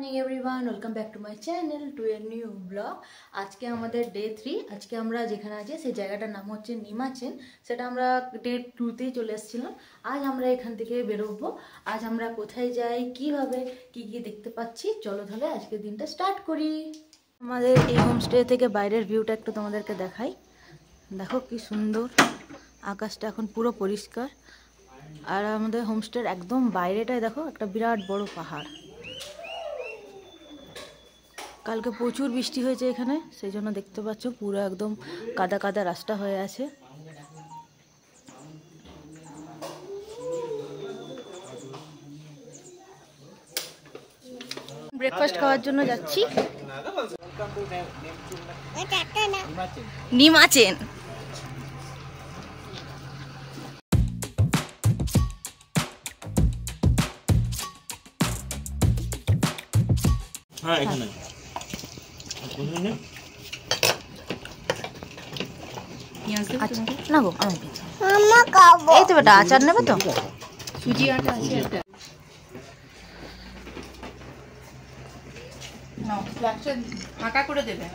Morning everyone, welcome back to my channel to a new blog. আজকে আমাদের day 3। আজকে আমরা যেখানে আছি সেই জায়গাটার নাম হচ্ছে নিমাচেন। সেটা আমরা ডে 2তেই চলে এসেছিলাম। আজ আমরা এখান থেকে বেরোবো। আজ আমরা কোথায় যাই, কিভাবে কি কি দেখতে পাচ্ছি, চলো তাহলে আজকের দিনটা স্টার্ট করি। আমাদের এই হোমস্টে থেকে বাইরের ভিউটা একটু তোমাদেরকে দেখাই। দেখো কি সুন্দর, আকাশটা এখন পুরো পরিষ্কার। আর আমাদের হোমস্টের একদম বাইরেটায় দেখো একটা বিরাট বড় পাহাড়। কালকে প্রচুর বৃষ্টি হয়েছে এখানে, সেই জন্য দেখতে পাচ্ছ পুরো একদম কাদা কাদা রাস্তা হয়ে আছে। ব্রেকফাস্ট খাওয়ার জন্য যাচ্ছি নিমাচেন। হ্যাঁ এখানে না গো, এই তো বেটা আচার নেবে তো, সুজি আটা আছে একটা। ফাঁকা করে দেবে।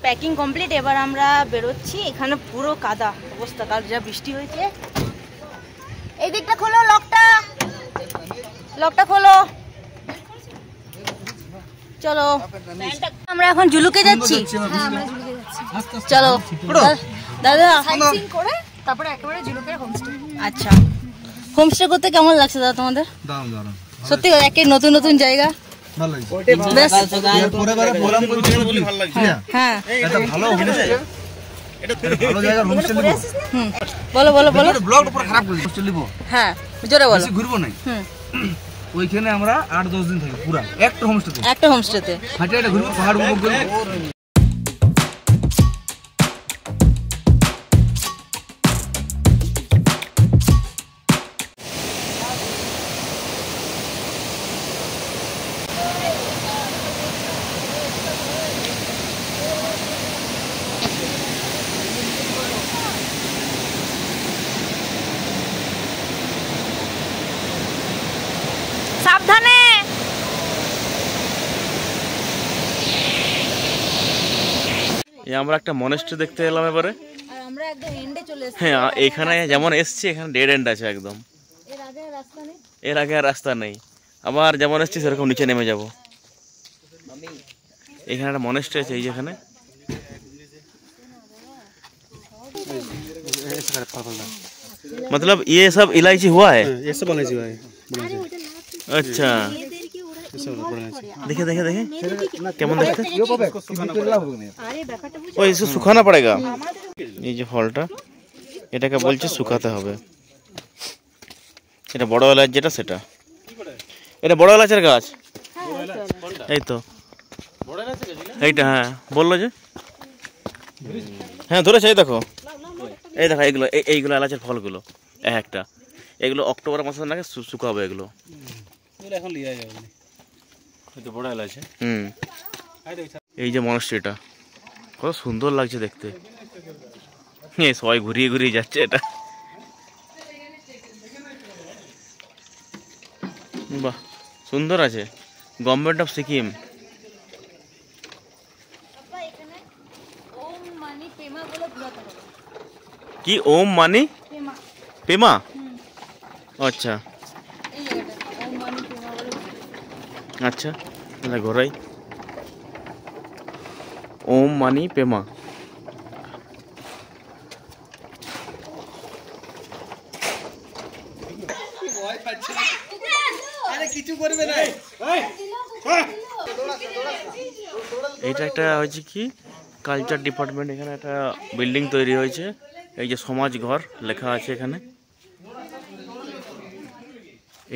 প্যাকিং কমপ্লিট, এবার আমরা বেরোচ্ছি। এখানে পুরো কাদা অবস্থা, কাল যা বৃষ্টি হয়েছে। এই দিকটা খোলো, লকটা খোলো, চলো। আমরা এখন জুলুকে যাচ্ছি। চলো দাদা, তারপরে একেবারে জুলুকের হোমস্টে। আচ্ছা, হোমস্টে করতে কেমন লাগছে দাদা তোমাদের? সত্যি একে নতুন নতুন জায়গা। ওইখানে আমরা 8-10 দিন থাকি পুরা একটা হোমস্টেতে হাঁটে হাঁটে ঘুরবো, পাহাড় উপভোগ করবো। সাবধানে। আমরা একটা মনেস্ট্রি দেখতে এলাম এবারে। আর আমরা একদম এন্ডে চলে এসেছি। হ্যাঁ, এখানে যেমন এসছি এখানে ডেড এন্ড আছে একদম। এর আগে আর রাস্তা নেই। আবার যেমন এসছি সেরকম নিচে নেমে যাব। এখানে একটা মনেস্ট্রি আছে, এই যেখানে। मतलब ये सब इलायची हुआ है? ये सब इलायची हुआ है। अच्छा, देखे देखे देखे কেমন দেখতে। ও इसको सुखाना पड़ेगा। এই যে ফলটা, এটাকে বলছে শুকাতে হবে। এটা বড় এলাচ যেটা, সেটা এটা বড় এলাচের গাছ। এই তো এইটা, হ্যাঁ বললো যে, হ্যাঁ ধরেছে। এই দেখো, এই দেখো এইগুলো এলাচের ফলগুলো একটা। এগুলো অক্টোবর মাসের নাকি শুকাবে এগুলো। এখন লিয়া যাবে না, এটা বড় এলাচ। এই যে মনস্ট্রিটা কত সুন্দর লাগছে দেখতে। এই সবাই ঘুরিয়ে ঘুরিয়ে যাচ্ছে এটা। বাহ, সুন্দর আছে। Government of Sikkim. কি ওম মানি পেমা? আচ্ছা আচ্ছা, ঘোরাই ওম মানি পেমা। এটা একটা হয়েছে কি কালচার ডিপার্টমেন্ট। এখানে একটা বিল্ডিং তৈরি হয়েছে, এই যে সমাজ ঘর লেখা আছে এখানে।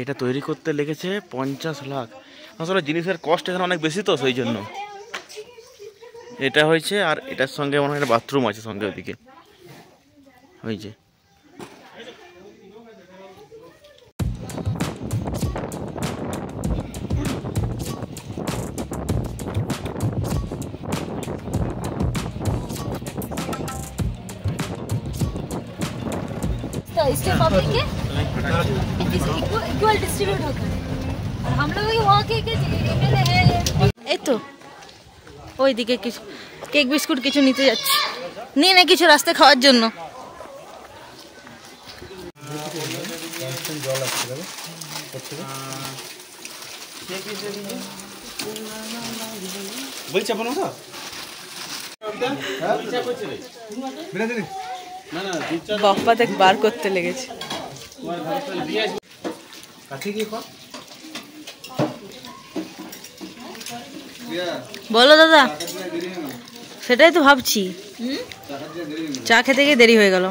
এটা তৈরি করতে লেগেছে 50 লাখ। আসলে জিনিসের কস্ট এখানে অনেক বেশি, তো সেই জন্য এটা হয়েছে। আর এটার সঙ্গে মনে হয় একটা বাথরুম আছে সঙ্গে ওদিকে, ওই যে। इससे पब्लिक के इक्वल डिस्ट्रीब्यूट होता है। हम लोग वहाँ के एमएलए है এই তো ওইদিকে কিছু কেক বিস্কুট কিছু নিতে যাচ্ছি, নিয়ে না কিছু রাস্তায় খাওয়ার জন্য। বাপ্পা দেখ বার করতে লেগেছে। বলো দাদা, সেটাই তো ভাবছি, চা খেতে গিয়ে দেরি হয়ে গেল।